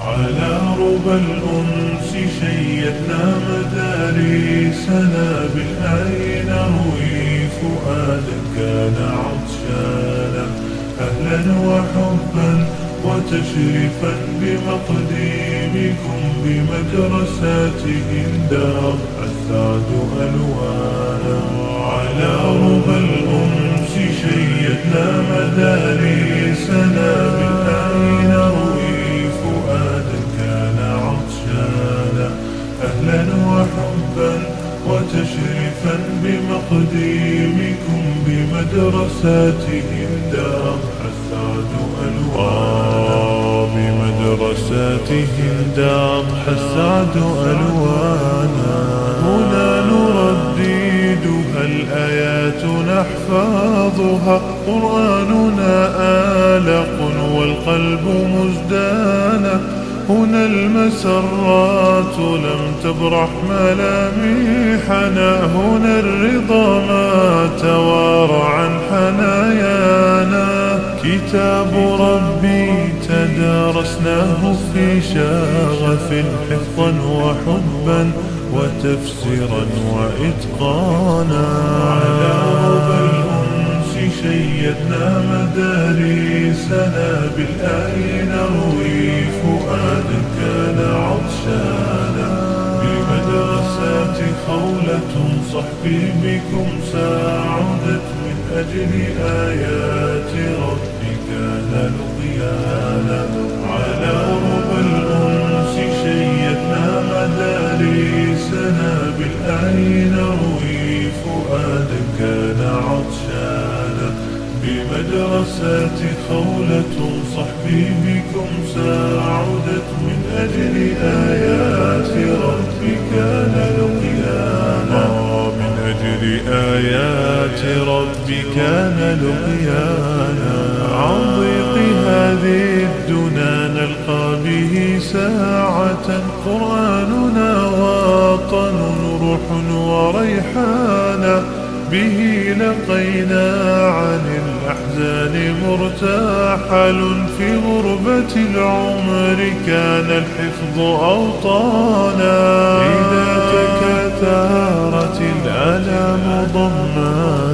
على ربى الأنس شيدنا مدارسنا بالآي نروي فؤادا كان عطشانا أهلا وحبا وتشريفا بمقدمكم بمدرستهم دار السعد ألوانا. على ربى الأنس شيدنا مدارسنا بالآي نروي فؤادا كان عطشانا أهلا وحبا وتشريفا بمقدمكم بمدرستهم دار السعد ألوانا. بمدرستهم دار السعد ألوانا. هنا نرددها الآيات نحفظها قرآننا آلق والقلب مزدانا. هنا المسرات لم تبرح ملامحنا. هنا الرضا ما توارى عن حنايانا. كتاب ربي تدارسناه في شغف حفظا وحبا وتفسيرا وإتقانا. على ربى الأنس شيدنا مدارسنا بالآي نروي فؤادا كان عطشانا. بمدرسات خولة صحبي بكم ساعدت من أجل آيات ربي كان لقيانا. على ربى الأنس شيدنا مدارسنا بالآي نروي فؤادا كان عطشانا. بمدرسات خولة صحبي بكم ساعدت من أجل آيات ربي كان لقيانا. من أجل آيات ربي كان لقيانا. عن ضيق هذه الدنا نلقى به ساعة. قرآننا وطن روح وريحانا. به لقينا عن الأحزان مرتحل. في غربة العمر كان الحفظ أوطانا. إذا تكاثرت الآلام ضمّا